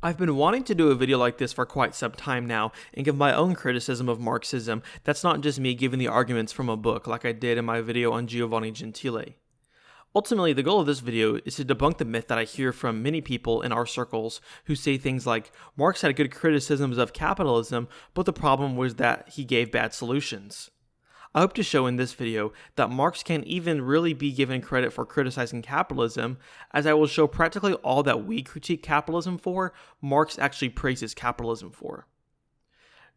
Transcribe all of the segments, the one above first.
I've been wanting to do a video like this for quite some time now and give my own criticism of Marxism that's not just me giving the arguments from a book like I did in my video on Giovanni Gentile. Ultimately, the goal of this video is to debunk the myth that I hear from many people in our circles who say things like, Marx had good criticisms of capitalism, but the problem was that he gave bad solutions. I hope to show in this video that Marx can't even really be given credit for criticizing capitalism, as I will show practically all that we critique capitalism for, Marx actually praises capitalism for.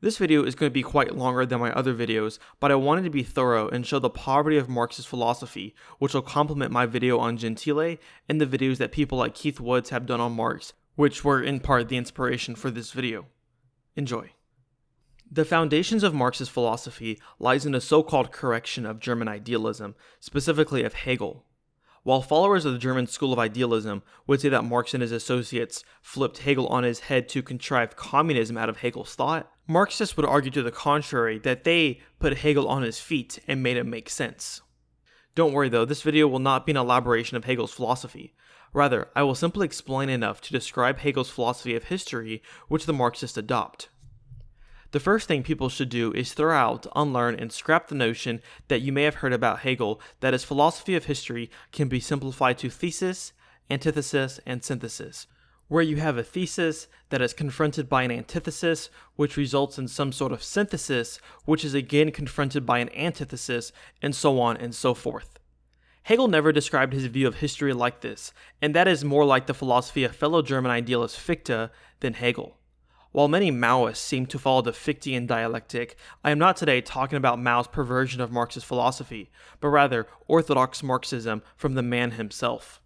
This video is going to be quite longer than my other videos, but I wanted to be thorough and show the poverty of Marx's philosophy, which will complement my video on Gentile and the videos that people like Keith Woods have done on Marx, which were in part the inspiration for this video. Enjoy. The foundations of Marx's philosophy lies in a so-called correction of German idealism, specifically of Hegel. While followers of the German school of idealism would say that Marx and his associates flipped Hegel on his head to contrive communism out of Hegel's thought, Marxists would argue to the contrary, that they put Hegel on his feet and made him make sense. Don't worry though, this video will not be an elaboration of Hegel's philosophy. Rather, I will simply explain enough to describe Hegel's philosophy of history, which the Marxists adopt. The first thing people should do is throw out, unlearn, and scrap the notion that you may have heard about Hegel that his philosophy of history can be simplified to thesis, antithesis, and synthesis, where you have a thesis that is confronted by an antithesis, which results in some sort of synthesis, which is again confronted by an antithesis, and so on and so forth. Hegel never described his view of history like this, and that is more like the philosophy of fellow German idealist Fichte than Hegel. While many Maoists seem to follow the Fichtean dialectic, I am not today talking about Mao's perversion of Marx's philosophy, but rather orthodox Marxism from the man himself.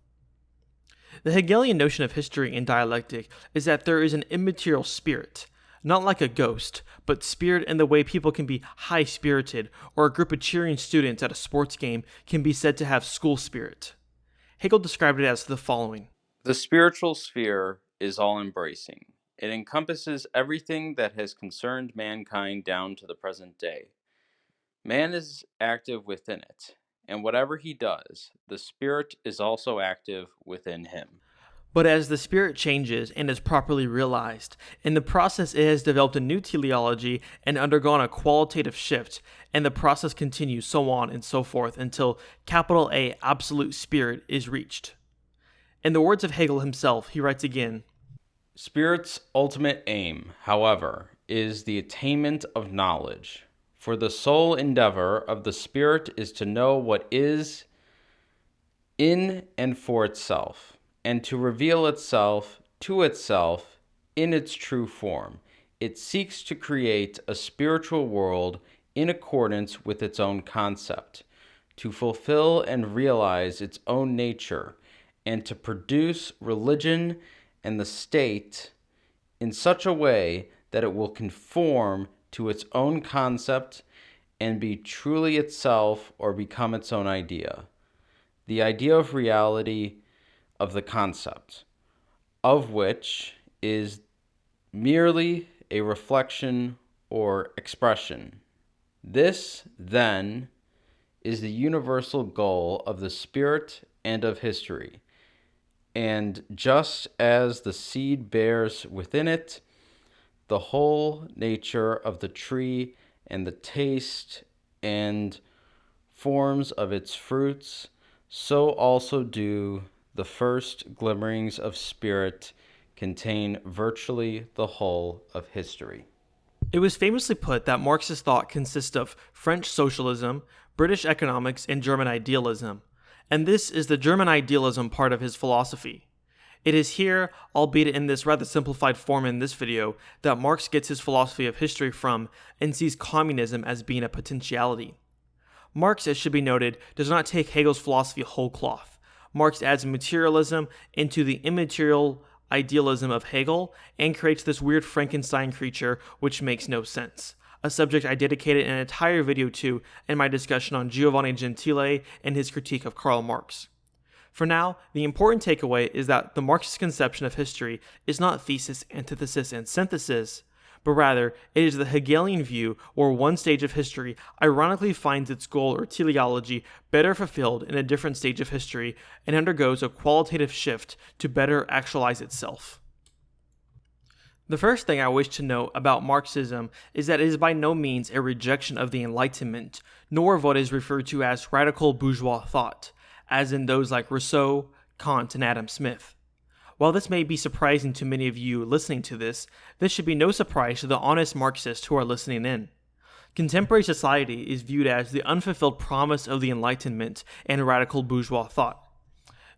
The Hegelian notion of history and dialectic is that there is an immaterial spirit, not like a ghost, but spirit in the way people can be high-spirited, or a group of cheering students at a sports game can be said to have school spirit. Hegel described it as the following. The spiritual sphere is all-embracing. It encompasses everything that has concerned mankind down to the present day. Man is active within it, and whatever he does, the spirit is also active within him. But as the spirit changes and is properly realized, in the process it has developed a new teleology and undergone a qualitative shift, and the process continues so on and so forth until capital A absolute spirit is reached. In the words of Hegel himself, he writes again, Spirit's ultimate aim, however, is the attainment of knowledge. For the sole endeavor of the spirit is to know what is in and for itself, and to reveal itself to itself in its true form. It seeks to create a spiritual world in accordance with its own concept, to fulfill and realize its own nature, and to produce religion and the state in such a way that it will conform to its own concept and be truly itself or become its own idea. The idea of reality of the concept, of which is merely a reflection or expression. This, then, is the universal goal of the spirit and of history. And just as the seed bears within it the whole nature of the tree and the taste and forms of its fruits, so also do the first glimmerings of spirit contain virtually the whole of history. It was famously put that Marxist thought consists of French socialism, British economics, and German idealism. And this is the German idealism part of his philosophy. It is here, albeit in this rather simplified form in this video, that Marx gets his philosophy of history from and sees communism as being a potentiality. Marx, it should be noted, does not take Hegel's philosophy whole cloth. Marx adds materialism into the immaterial idealism of Hegel and creates this weird Frankenstein creature which makes no sense. A subject I dedicated an entire video to in my discussion on Giovanni Gentile and his critique of Karl Marx. For now, the important takeaway is that the Marxist conception of history is not thesis, antithesis, and synthesis, but rather it is the Hegelian view where one stage of history ironically finds its goal or teleology better fulfilled in a different stage of history and undergoes a qualitative shift to better actualize itself. The first thing I wish to note about Marxism is that it is by no means a rejection of the Enlightenment, nor of what is referred to as radical bourgeois thought, as in those like Rousseau, Kant, and Adam Smith. While this may be surprising to many of you listening to this should be no surprise to the honest Marxists who are listening in. Contemporary society is viewed as the unfulfilled promise of the Enlightenment and radical bourgeois thought.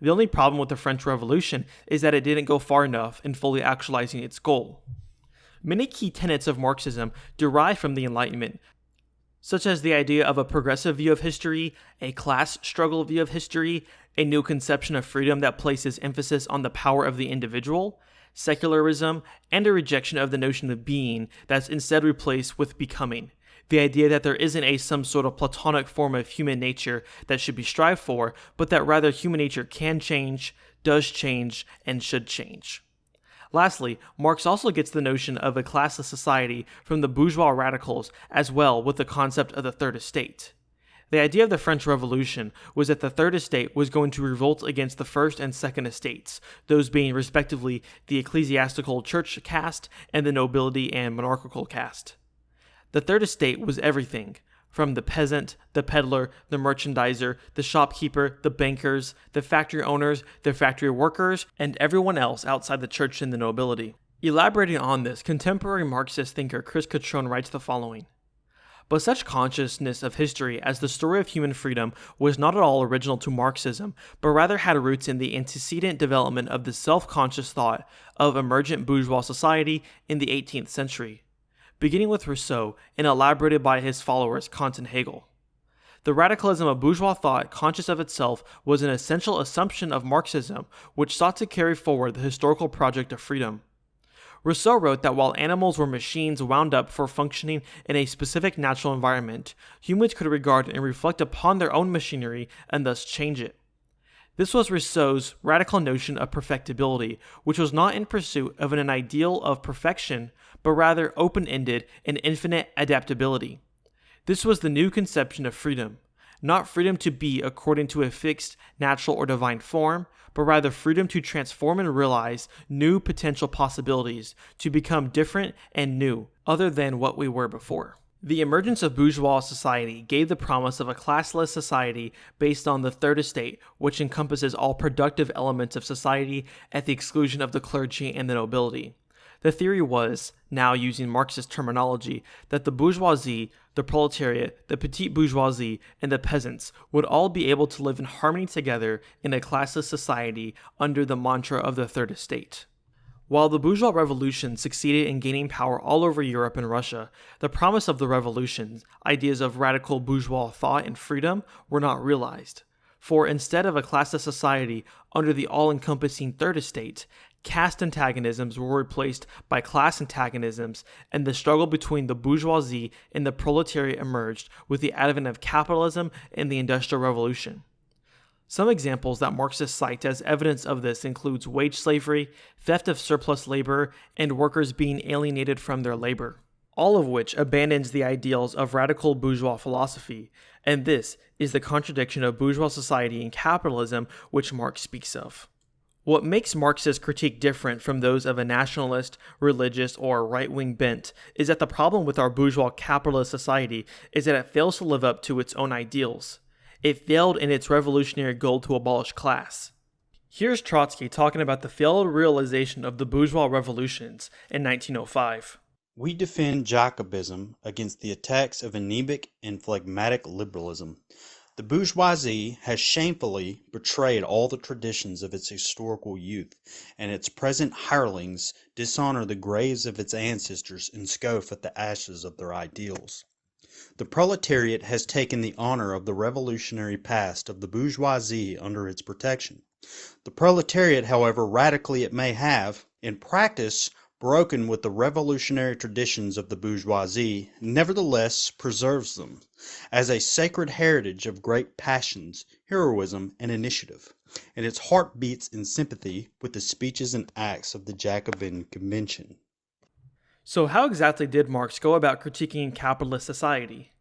The only problem with the French Revolution is that it didn't go far enough in fully actualizing its goal. Many key tenets of Marxism derive from the Enlightenment, such as the idea of a progressive view of history, a class struggle view of history, a new conception of freedom that places emphasis on the power of the individual, secularism, and a rejection of the notion of being that's instead replaced with becoming. The idea that there isn't some sort of platonic form of human nature that should be strived for, but that rather human nature can change, does change, and should change. Lastly, Marx also gets the notion of a classless society from the bourgeois radicals as well with the concept of the third estate. The idea of the French Revolution was that the third estate was going to revolt against the first and second estates, those being respectively the ecclesiastical church caste and the nobility and monarchical caste. The third estate was everything, from the peasant, the peddler, the merchandiser, the shopkeeper, the bankers, the factory owners, the factory workers, and everyone else outside the church and the nobility. Elaborating on this, contemporary Marxist thinker Chris Cutrone writes the following: "But such consciousness of history as the story of human freedom was not at all original to Marxism, but rather had roots in the antecedent development of the self-conscious thought of emergent bourgeois society in the 18th century. Beginning with Rousseau and elaborated by his followers Kant and Hegel. The radicalism of bourgeois thought, conscious of itself, was an essential assumption of Marxism, which sought to carry forward the historical project of freedom. Rousseau wrote that while animals were machines wound up for functioning in a specific natural environment, humans could regard and reflect upon their own machinery and thus change it. This was Rousseau's radical notion of perfectibility, which was not in pursuit of an ideal of perfection, but rather open-ended and infinite adaptability. This was the new conception of freedom, not freedom to be according to a fixed, natural, or divine form, but rather freedom to transform and realize new potential possibilities, to become different and new, other than what we were before. The emergence of bourgeois society gave the promise of a classless society based on the third estate, which encompasses all productive elements of society at the exclusion of the clergy and the nobility. The theory was, now using Marxist terminology, that the bourgeoisie, the proletariat, the petite bourgeoisie, and the peasants would all be able to live in harmony together in a classless society under the mantra of the third estate. While the bourgeois revolution succeeded in gaining power all over Europe and Russia, the promise of the revolution, ideas of radical bourgeois thought and freedom, were not realized. For instead of a classless society under the all-encompassing third estate, caste antagonisms were replaced by class antagonisms, and the struggle between the bourgeoisie and the proletariat emerged with the advent of capitalism and the Industrial Revolution. Some examples that Marxists cite as evidence of this includes wage slavery, theft of surplus labor, and workers being alienated from their labor, all of which abandons the ideals of radical bourgeois philosophy, and this is the contradiction of bourgeois society and capitalism which Marx speaks of. What makes Marxist critique different from those of a nationalist, religious, or right-wing bent is that the problem with our bourgeois capitalist society is that it fails to live up to its own ideals. It failed in its revolutionary goal to abolish class. Here's Trotsky talking about the failed realization of the bourgeois revolutions in 1905. "We defend Jacobism against the attacks of anemic and phlegmatic liberalism. The bourgeoisie has shamefully betrayed all the traditions of its historical youth, and its present hirelings dishonor the graves of its ancestors and scoff at the ashes of their ideals. The proletariat has taken the honor of the revolutionary past of the bourgeoisie under its protection. The proletariat, however radically it may have, in practice, broken with the revolutionary traditions of the bourgeoisie, nevertheless preserves them as a sacred heritage of great passions, heroism, and initiative, and its heart beats in sympathy with the speeches and acts of the Jacobin Convention." So how exactly did Marx go about critiquing capitalist society?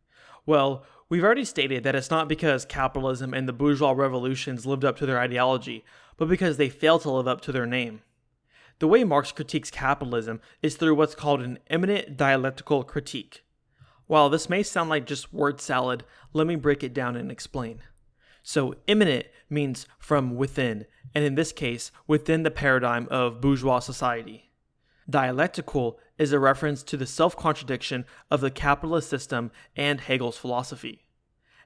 Well, we've already stated that it's not because capitalism and the bourgeois revolutions lived up to their ideology, but because they failed to live up to their name. The way Marx critiques capitalism is through what's called an immanent dialectical critique. While this may sound like just word salad, let me break it down and explain. So, immanent means from within, and in this case, within the paradigm of bourgeois society. Dialectical is a reference to the self-contradiction of the capitalist system and Hegel's philosophy.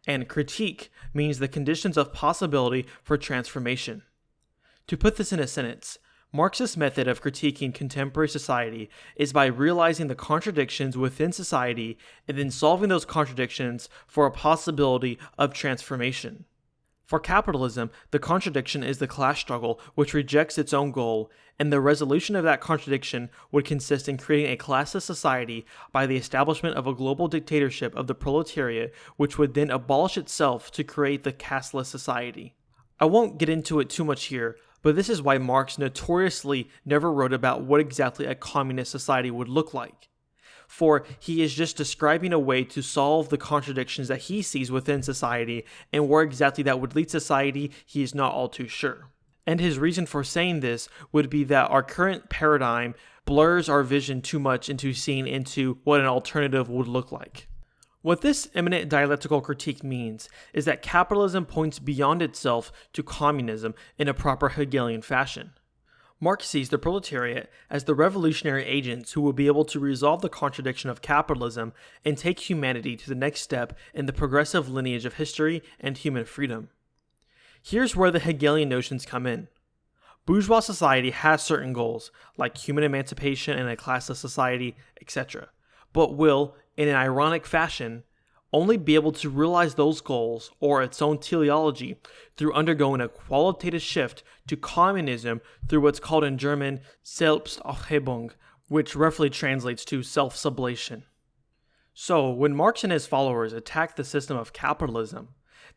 And critique means the conditions of possibility for transformation. To put this in a sentence, Marx's method of critiquing contemporary society is by realizing the contradictions within society and then solving those contradictions for a possibility of transformation. For capitalism, the contradiction is the class struggle, which rejects its own goal, and the resolution of that contradiction would consist in creating a classless society by the establishment of a global dictatorship of the proletariat, which would then abolish itself to create the casteless society. I won't get into it too much here, but this is why Marx notoriously never wrote about what exactly a communist society would look like. For he is just describing a way to solve the contradictions that he sees within society, and where exactly that would lead society, he is not all too sure. And his reason for saying this would be that our current paradigm blurs our vision too much into seeing into what an alternative would look like. What this immanent dialectical critique means is that capitalism points beyond itself to communism in a proper Hegelian fashion. Marx sees the proletariat as the revolutionary agents who will be able to resolve the contradiction of capitalism and take humanity to the next step in the progressive lineage of history and human freedom. Here's where the Hegelian notions come in. Bourgeois society has certain goals, like human emancipation and a classless society, etc., but will, in an ironic fashion, only be able to realize those goals, or its own teleology, through undergoing a qualitative shift to communism through what's called in German Selbstaufhebung, which roughly translates to self-sublation. So, when Marx and his followers attack the system of capitalism,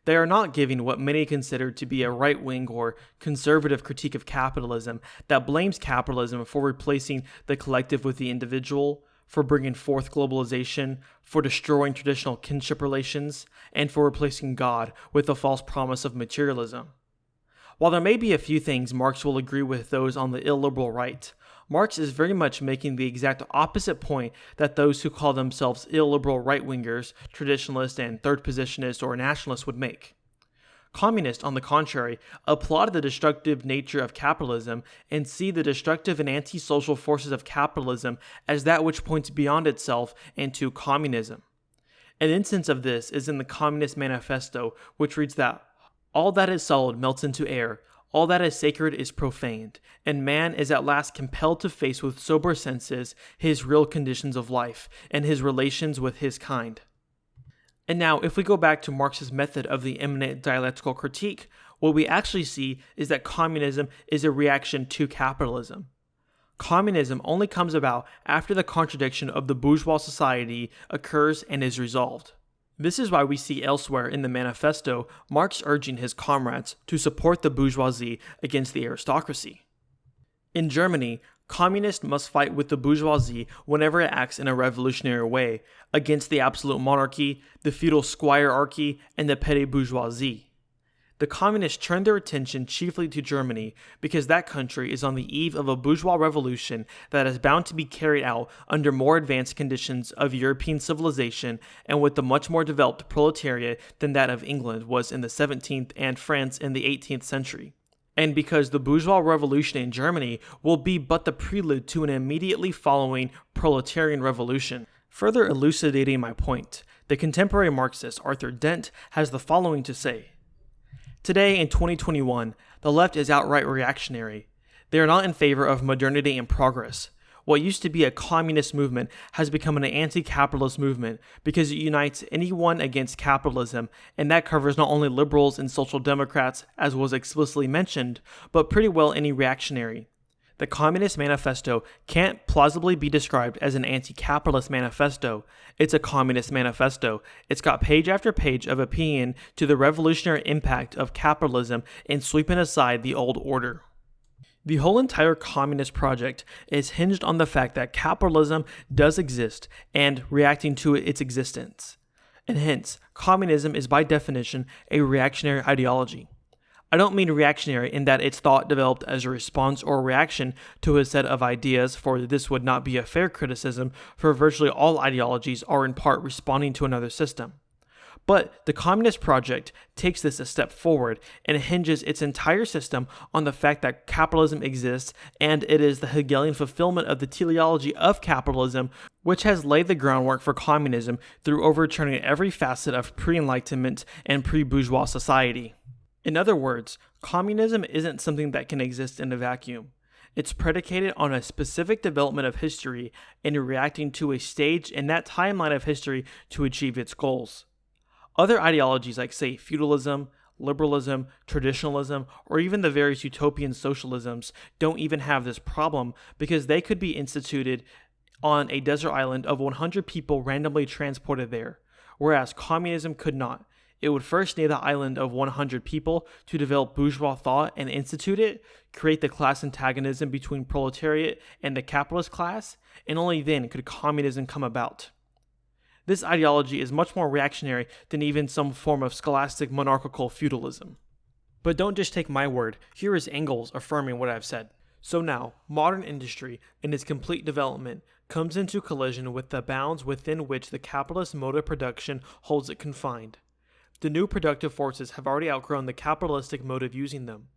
they are not giving what many consider to be a right-wing or conservative critique of capitalism that blames capitalism for replacing the collective with the individual, for bringing forth globalization, for destroying traditional kinship relations, and for replacing God with the false promise of materialism. While there may be a few things Marx will agree with those on the illiberal right, Marx is very much making the exact opposite point that those who call themselves illiberal right-wingers, traditionalists, and third-positionists or nationalists would make. Communists, on the contrary, applaud the destructive nature of capitalism and see the destructive and antisocial forces of capitalism as that which points beyond itself and to communism. An instance of this is in the Communist Manifesto, which reads that all that is solid melts into air, all that is sacred is profaned, and man is at last compelled to face with sober senses his real conditions of life and his relations with his kind. And now, if we go back to Marx's method of the immanent dialectical critique, what we actually see is that communism is a reaction to capitalism. Communism only comes about after the contradiction of the bourgeois society occurs and is resolved. This is why we see elsewhere in the manifesto Marx urging his comrades to support the bourgeoisie against the aristocracy. In Germany, communists must fight with the bourgeoisie whenever it acts in a revolutionary way against the absolute monarchy, the feudal squirearchy, and the petty bourgeoisie. The communists turn their attention chiefly to Germany because that country is on the eve of a bourgeois revolution that is bound to be carried out under more advanced conditions of European civilization and with a much more developed proletariat than that of England was in the 17th and France in the 18th century. And because the bourgeois revolution in Germany will be but the prelude to an immediately following proletarian revolution. Further elucidating my point, the contemporary Marxist Arthur Dent has the following to say. Today, in 2021, the left is outright reactionary. They are not in favor of modernity and progress. What used to be a communist movement has become an anti-capitalist movement because it unites anyone against capitalism, and that covers not only liberals and social democrats, as was explicitly mentioned, but pretty well any reactionary. The Communist Manifesto can't plausibly be described as an anti-capitalist manifesto. It's a communist manifesto. It's got page after page of opinion to the revolutionary impact of capitalism in sweeping aside the old order. The whole entire communist project is hinged on the fact that capitalism does exist and reacting to its existence. And hence, communism is by definition a reactionary ideology. I don't mean reactionary in that its thought developed as a response or reaction to a set of ideas, for this would not be a fair criticism, for virtually all ideologies are in part responding to another system. But the Communist project takes this a step forward and hinges its entire system on the fact that capitalism exists, and it is the Hegelian fulfillment of the teleology of capitalism which has laid the groundwork for communism through overturning every facet of pre-Enlightenment and pre-bourgeois society. In other words, communism isn't something that can exist in a vacuum. It's predicated on a specific development of history and reacting to a stage in that timeline of history to achieve its goals. Other ideologies like, say, feudalism, liberalism, traditionalism, or even the various utopian socialisms don't even have this problem because they could be instituted on a desert island of 100 people randomly transported there, whereas communism could not. It would first need the island of 100 people to develop bourgeois thought and institute it, create the class antagonism between proletariat and the capitalist class, and only then could communism come about. This ideology is much more reactionary than even some form of scholastic monarchical feudalism. But don't just take my word, here is Engels affirming what I've said. So now, modern industry, in its complete development, comes into collision with the bounds within which the capitalist mode of production holds it confined. The new productive forces have already outgrown the capitalistic mode of using them.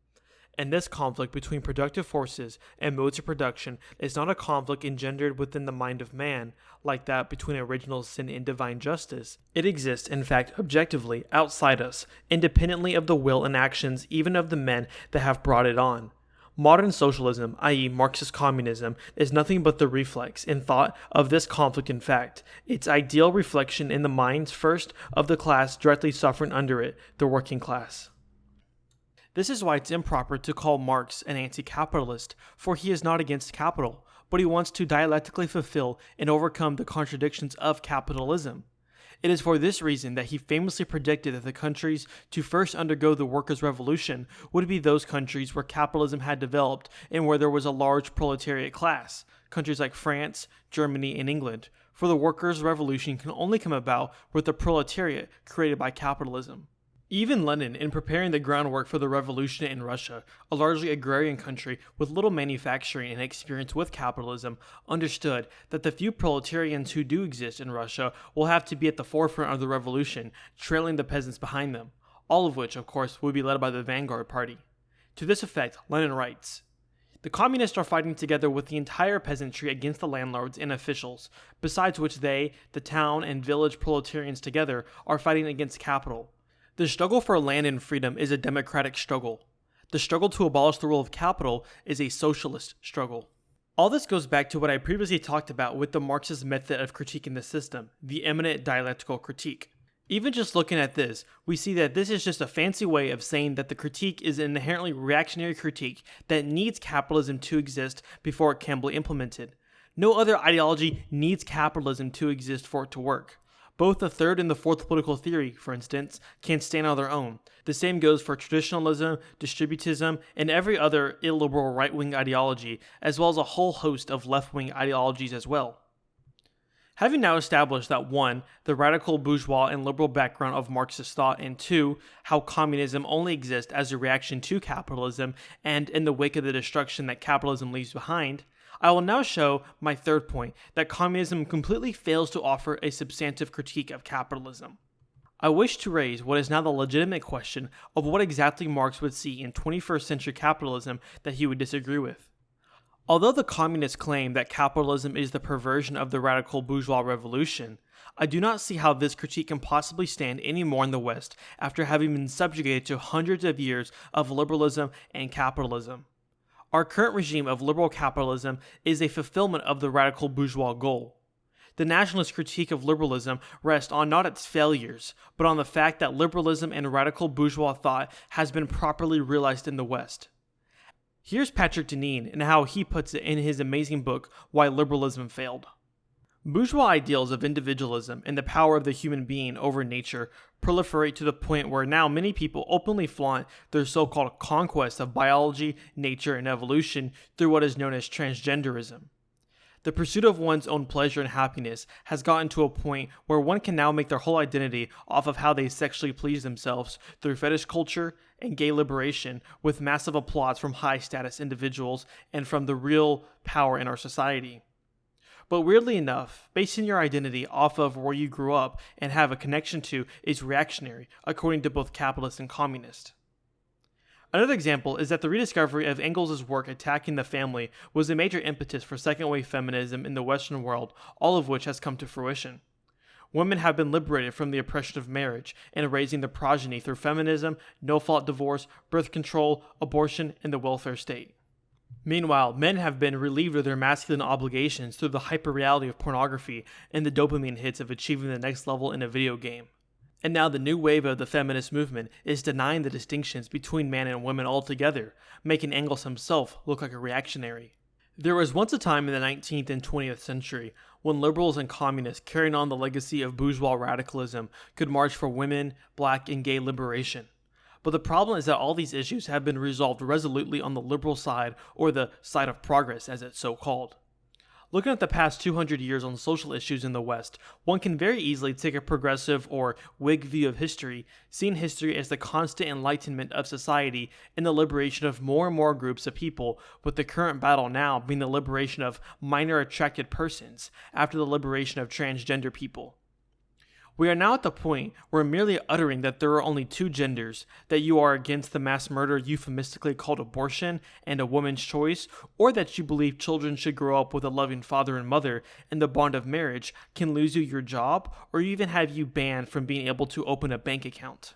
And this conflict between productive forces and modes of production is not a conflict engendered within the mind of man, like that between original sin and divine justice. It exists, in fact, objectively, outside us, independently of the will and actions even of the men that have brought it on. Modern socialism, i.e. Marxist communism, is nothing but the reflex, in thought, of this conflict in fact, its ideal reflection in the minds first of the class directly suffering under it, the working class. This is why it's improper to call Marx an anti-capitalist, for he is not against capital, but he wants to dialectically fulfill and overcome the contradictions of capitalism. It is for this reason that he famously predicted that the countries to first undergo the workers' revolution would be those countries where capitalism had developed and where there was a large proletariat class, countries like France, Germany, and England, for the workers' revolution can only come about with the proletariat created by capitalism. Even Lenin, in preparing the groundwork for the revolution in Russia, a largely agrarian country with little manufacturing and experience with capitalism, understood that the few proletarians who do exist in Russia will have to be at the forefront of the revolution, trailing the peasants behind them, all of which, of course, would be led by the vanguard party. To this effect, Lenin writes, "The communists are fighting together with the entire peasantry against the landlords and officials, besides which they, the town and village proletarians together, are fighting against capital. The struggle for land and freedom is a democratic struggle. The struggle to abolish the rule of capital is a socialist struggle." All this goes back to what I previously talked about with the Marxist method of critiquing the system, the eminent dialectical critique. Even just looking at this, we see that this is just a fancy way of saying that the critique is an inherently reactionary critique that needs capitalism to exist before it can be implemented. No other ideology needs capitalism to exist for it to work. Both the third and the fourth political theory, for instance, can stand on their own. The same goes for traditionalism, distributism, and every other illiberal right-wing ideology, as well as a whole host of left-wing ideologies as well. Having now established that 1. The radical bourgeois and liberal background of Marxist thought, and 2. How communism only exists as a reaction to capitalism and in the wake of the destruction that capitalism leaves behind, I will now show my third point, that communism completely fails to offer a substantive critique of capitalism. I wish to raise what is now the legitimate question of what exactly Marx would see in 21st century capitalism that he would disagree with. Although the communists claim that capitalism is the perversion of the radical bourgeois revolution, I do not see how this critique can possibly stand any more in the West after having been subjugated to hundreds of years of liberalism and capitalism. Our current regime of liberal capitalism is a fulfillment of the radical bourgeois goal. The nationalist critique of liberalism rests on not its failures, but on the fact that liberalism and radical bourgeois thought has been properly realized in the West. Here's Patrick Deneen and how he puts it in his amazing book, Why Liberalism Failed. Bourgeois ideals of individualism and the power of the human being over nature proliferate to the point where now many people openly flaunt their so-called conquest of biology, nature, and evolution through what is known as transgenderism. The pursuit of one's own pleasure and happiness has gotten to a point where one can now make their whole identity off of how they sexually please themselves through fetish culture and gay liberation, with massive applause from high-status individuals and from the real power in our society. But weirdly enough, basing your identity off of where you grew up and have a connection to is reactionary, according to both capitalist and communist. Another example is that the rediscovery of Engels' work attacking the family was a major impetus for second-wave feminism in the Western world, all of which has come to fruition. Women have been liberated from the oppression of marriage and raising their progeny through feminism, no-fault divorce, birth control, abortion, and the welfare state. Meanwhile, men have been relieved of their masculine obligations through the hyperreality of pornography and the dopamine hits of achieving the next level in a video game. And now the new wave of the feminist movement is denying the distinctions between man and women altogether, making Engels himself look like a reactionary. There was once a time in the 19th and 20th century when liberals and communists carrying on the legacy of bourgeois radicalism could march for women, black, and gay liberation. But the problem is that all these issues have been resolved resolutely on the liberal side, or the side of progress as it's so called. Looking at the past 200 years on social issues in the West, one can very easily take a progressive or Whig view of history, seeing history as the constant enlightenment of society and the liberation of more and more groups of people, with the current battle now being the liberation of minor attracted persons after the liberation of transgender people. We are now at the point where merely uttering that there are only two genders, that you are against the mass murder euphemistically called abortion and a woman's choice, or that you believe children should grow up with a loving father and mother and the bond of marriage can lose you your job or even have you banned from being able to open a bank account.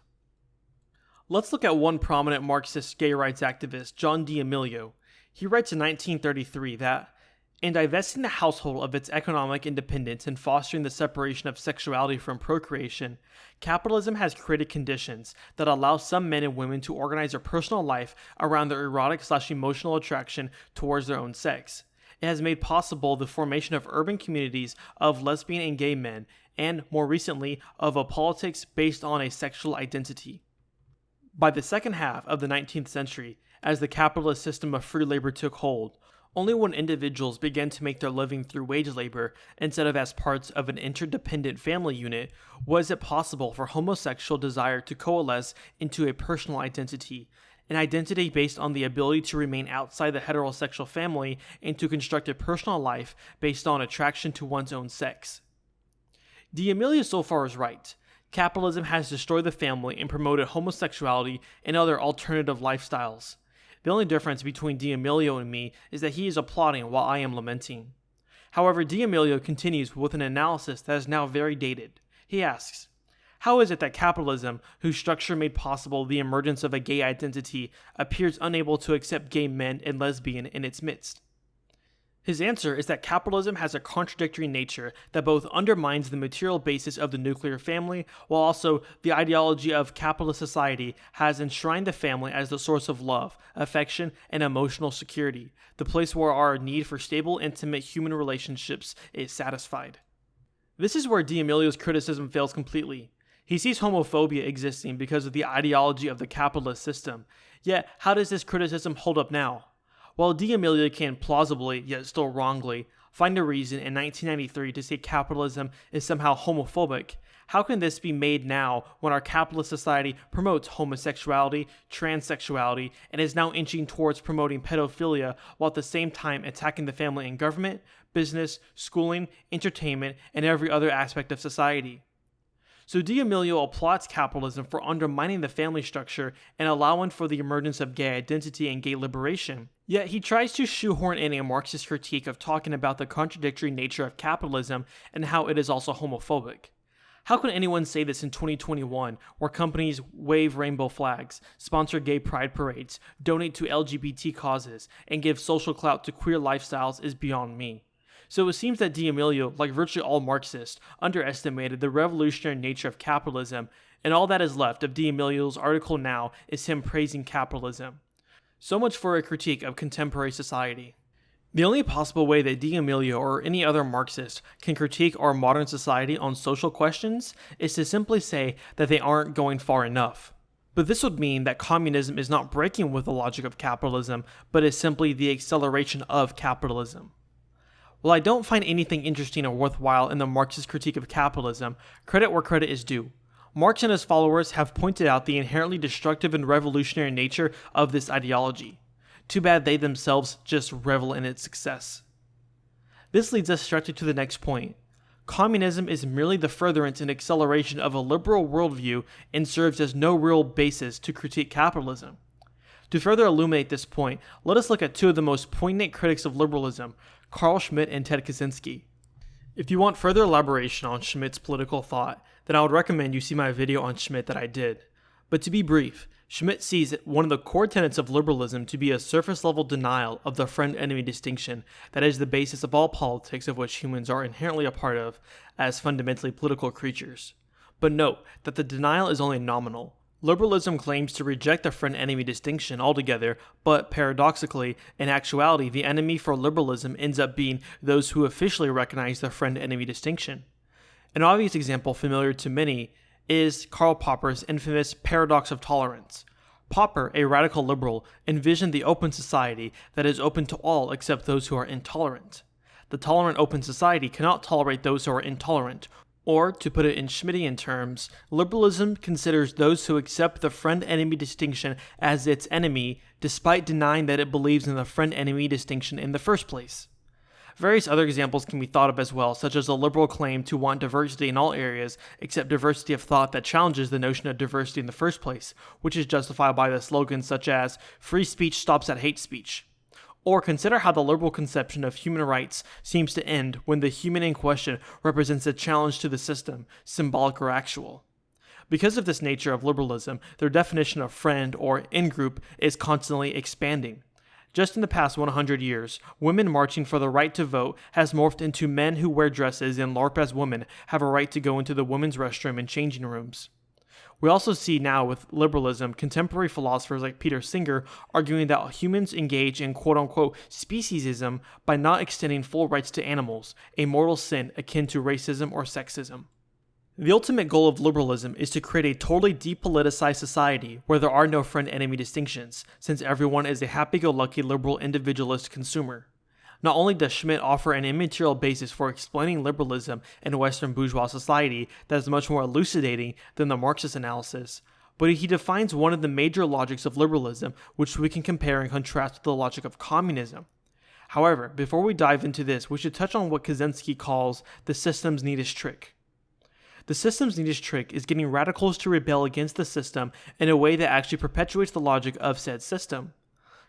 Let's look at one prominent Marxist gay rights activist, John D'Amelio. He writes in 1933 that in divesting the household of its economic independence and fostering the separation of sexuality from procreation, capitalism has created conditions that allow some men and women to organize their personal life around their erotic/emotional attraction towards their own sex. It has made possible the formation of urban communities of lesbian and gay men, and, more recently, of a politics based on a sexual identity. By the second half of the 19th century, as the capitalist system of free labor took hold, only when individuals began to make their living through wage labor instead of as parts of an interdependent family unit was it possible for homosexual desire to coalesce into a personal identity, an identity based on the ability to remain outside the heterosexual family and to construct a personal life based on attraction to one's own sex. D'Amelio so far is right. Capitalism has destroyed the family and promoted homosexuality and other alternative lifestyles. The only difference between D'Amelio and me is that he is applauding while I am lamenting. However, D'Amelio continues with an analysis that is now very dated. He asks, how is it that capitalism, whose structure made possible the emergence of a gay identity, appears unable to accept gay men and lesbian in its midst? His answer is that capitalism has a contradictory nature that both undermines the material basis of the nuclear family, while also the ideology of capitalist society has enshrined the family as the source of love, affection, and emotional security, the place where our need for stable, intimate human relationships is satisfied. This is where D'Amelio's criticism fails completely. He sees homophobia existing because of the ideology of the capitalist system. Yet, how does this criticism hold up now? While D'Amelio can plausibly, yet still wrongly, find a reason in 1993 to say capitalism is somehow homophobic, how can this be made now when our capitalist society promotes homosexuality, transsexuality, and is now inching towards promoting pedophilia while at the same time attacking the family in government, business, schooling, entertainment, and every other aspect of society? So D'Amelio applauds capitalism for undermining the family structure and allowing for the emergence of gay identity and gay liberation. Yet he tries to shoehorn in a Marxist critique of talking about the contradictory nature of capitalism and how it is also homophobic. How can anyone say this in 2021, where companies wave rainbow flags, sponsor gay pride parades, donate to LGBT causes, and give social clout to queer lifestyles is beyond me. So it seems that D'Amelio, like virtually all Marxists, underestimated the revolutionary nature of capitalism, and all that is left of D'Amelio's article now is him praising capitalism. So much for a critique of contemporary society. The only possible way that D'Amelio or any other Marxist can critique our modern society on social questions is to simply say that they aren't going far enough. But this would mean that communism is not breaking with the logic of capitalism, but is simply the acceleration of capitalism. While I don't find anything interesting or worthwhile in the Marxist Critique of Capitalism, credit where credit is due. Marx and his followers have pointed out the inherently destructive and revolutionary nature of this ideology. Too bad they themselves just revel in its success. This leads us directly to the next point. Communism is merely the furtherance and acceleration of a liberal worldview and serves as no real basis to critique capitalism. To further illuminate this point, let us look at two of the most poignant critics of liberalism, Carl Schmitt and Ted Kaczynski. If you want further elaboration on Schmitt's political thought, then I would recommend you see my video on Schmitt that I did. But to be brief, Schmitt sees one of the core tenets of liberalism to be a surface-level denial of the friend-enemy distinction that is the basis of all politics of which humans are inherently a part of as fundamentally political creatures. But note that the denial is only nominal. Liberalism claims to reject the friend-enemy distinction altogether, but paradoxically, in actuality, the enemy for liberalism ends up being those who officially recognize the friend-enemy distinction. An obvious example familiar to many is Karl Popper's infamous paradox of tolerance. Popper, a radical liberal, envisioned the open society that is open to all except those who are intolerant. The tolerant open society cannot tolerate those who are intolerant, or, to put it in Schmittian terms, liberalism considers those who accept the friend-enemy distinction as its enemy, despite denying that it believes in the friend-enemy distinction in the first place. Various other examples can be thought of as well, such as a liberal claim to want diversity in all areas except diversity of thought that challenges the notion of diversity in the first place, which is justified by the slogans such as, "Free speech stops at hate speech." Or consider how the liberal conception of human rights seems to end when the human in question represents a challenge to the system, symbolic or actual. Because of this nature of liberalism, their definition of friend or in-group is constantly expanding. Just in the past 100 years, women marching for the right to vote has morphed into men who wear dresses and LARP as women have a right to go into the women's restroom and changing rooms. We also see now with liberalism contemporary philosophers like Peter Singer arguing that humans engage in quote-unquote speciesism by not extending full rights to animals, a mortal sin akin to racism or sexism. The ultimate goal of liberalism is to create a totally depoliticized society where there are no friend-enemy distinctions, since everyone is a happy-go-lucky liberal individualist consumer. Not only does Schmitt offer an immaterial basis for explaining liberalism in Western bourgeois society that is much more elucidating than the Marxist analysis, but he defines one of the major logics of liberalism, which we can compare and contrast with the logic of communism. However, before we dive into this, we should touch on what Kaczynski calls the system's neatest trick. The system's neatest trick is getting radicals to rebel against the system in a way that actually perpetuates the logic of said system.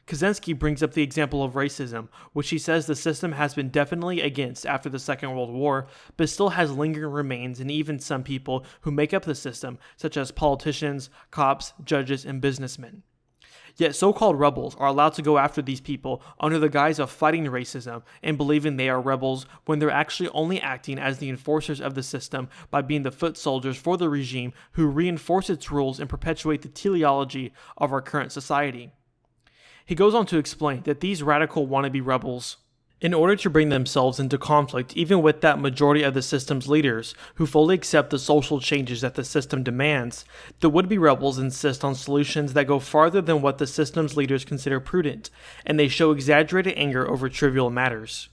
Kaczynski brings up the example of racism, which he says the system has been definitely against after the Second World War, but still has lingering remains in even some people who make up the system, such as politicians, cops, judges, and businessmen. Yet so-called rebels are allowed to go after these people under the guise of fighting racism and believing they are rebels when they're actually only acting as the enforcers of the system by being the foot soldiers for the regime who reinforce its rules and perpetuate the teleology of our current society. He goes on to explain that these radical wannabe rebels, in order to bring themselves into conflict even with that majority of the system's leaders who fully accept the social changes that the system demands, the would-be rebels insist on solutions that go farther than what the system's leaders consider prudent, and they show exaggerated anger over trivial matters.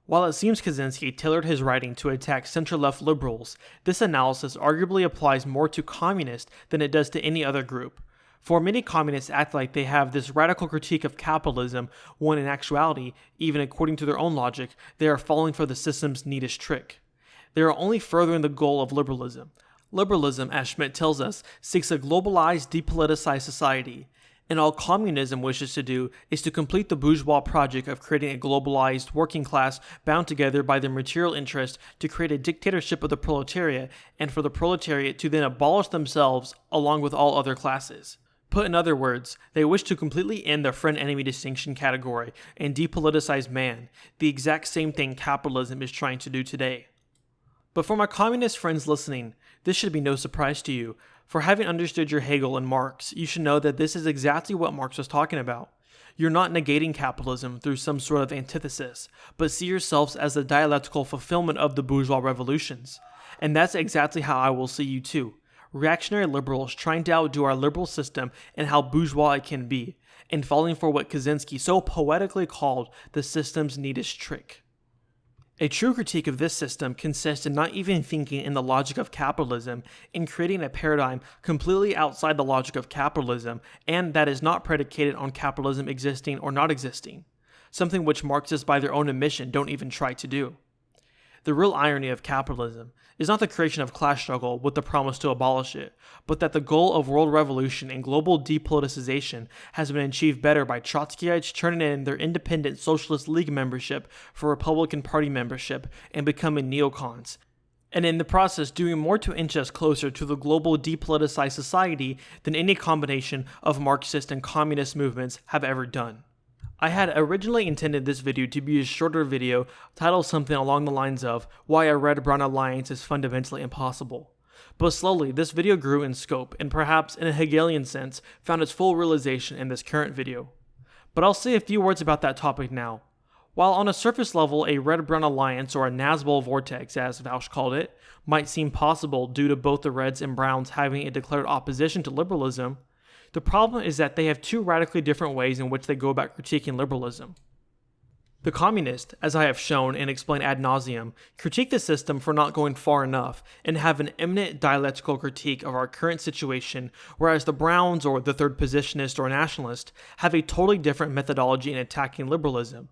While it seems Kaczynski tailored his writing to attack center-left liberals, this analysis arguably applies more to communists than it does to any other group. For many communists act like they have this radical critique of capitalism, when in actuality, even according to their own logic, they are falling for the system's neatest trick. They are only furthering the goal of liberalism. Liberalism, as Schmitt tells us, seeks a globalized, depoliticized society, and all communism wishes to do is to complete the bourgeois project of creating a globalized working class bound together by their material interest to create a dictatorship of the proletariat, and for the proletariat to then abolish themselves along with all other classes. Put in other words, they wish to completely end the friend-enemy distinction category and depoliticize man, the exact same thing capitalism is trying to do today. But for my communist friends listening, this should be no surprise to you. For having understood your Hegel and Marx, you should know that this is exactly what Marx was talking about. You're not negating capitalism through some sort of antithesis, but see yourselves as the dialectical fulfillment of the bourgeois revolutions. And that's exactly how I will see you too. Reactionary liberals trying to outdo our liberal system and how bourgeois it can be, and falling for what Kaczynski so poetically called the system's neatest trick. A true critique of this system consists in not even thinking in the logic of capitalism, in creating a paradigm completely outside the logic of capitalism, and that is not predicated on capitalism existing or not existing, something which Marxists by their own admission don't even try to do. The real irony of capitalism is not the creation of class struggle with the promise to abolish it, but that the goal of world revolution and global depoliticization has been achieved better by Trotskyites turning in their independent Socialist League membership for Republican Party membership and becoming neocons, and in the process doing more to inch us closer to the global depoliticized society than any combination of Marxist and communist movements have ever done. I had originally intended this video to be a shorter video titled something along the lines of Why a Red-Brown Alliance is Fundamentally Impossible. But slowly, this video grew in scope and perhaps in a Hegelian sense found its full realization in this current video. But I'll say a few words about that topic now. While on a surface level a red-brown alliance or a Nazbol vortex, as Vausch called it, might seem possible due to both the Reds and Browns having a declared opposition to liberalism, the problem is that they have two radically different ways in which they go about critiquing liberalism. The communists, as I have shown and explained ad nauseum, critique the system for not going far enough and have an eminent dialectical critique of our current situation, whereas the Browns or the third positionist or nationalist have a totally different methodology in attacking liberalism.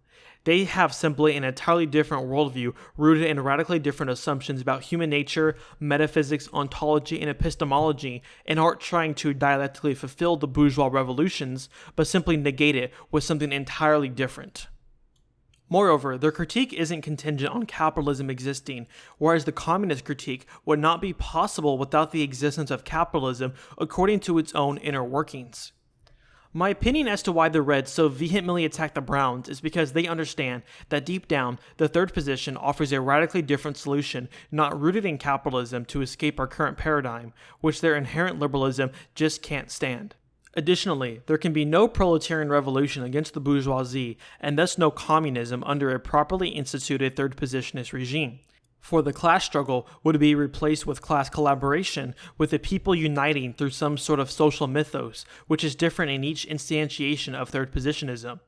They have simply an entirely different worldview rooted in radically different assumptions about human nature, metaphysics, ontology, and epistemology, and aren't trying to dialectically fulfill the bourgeois revolutions, but simply negate it with something entirely different. Moreover, their critique isn't contingent on capitalism existing, whereas the communist critique would not be possible without the existence of capitalism according to its own inner workings. My opinion as to why the Reds so vehemently attack the Browns is because they understand that deep down, the third position offers a radically different solution not rooted in capitalism to escape our current paradigm, which their inherent liberalism just can't stand. Additionally, there can be no proletarian revolution against the bourgeoisie, and thus no communism under a properly instituted third positionist regime. For the class struggle would be replaced with class collaboration, with the people uniting through some sort of social mythos, which is different in each instantiation of third positionism.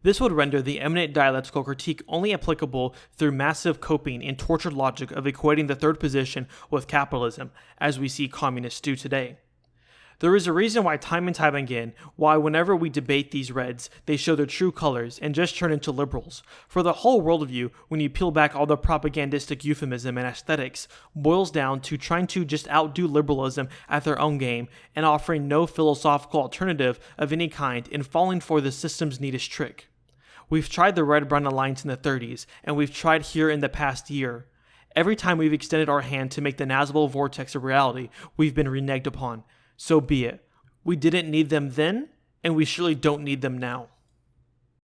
This would render the eminent dialectical critique only applicable through massive coping and tortured logic of equating the third position with capitalism, as we see communists do today. There is a reason why time and time again, why whenever we debate these Reds, they show their true colors and just turn into liberals. For the whole worldview, when you peel back all the propagandistic euphemism and aesthetics, boils down to trying to just outdo liberalism at their own game and offering no philosophical alternative of any kind and falling for the system's neatest trick. We've tried the Red-Brown Alliance in the 30s, and we've tried here in the past year. Every time we've extended our hand to make the Nazbol vortex a reality, we've been reneged upon. So be it. We didn't need them then, and we surely don't need them now.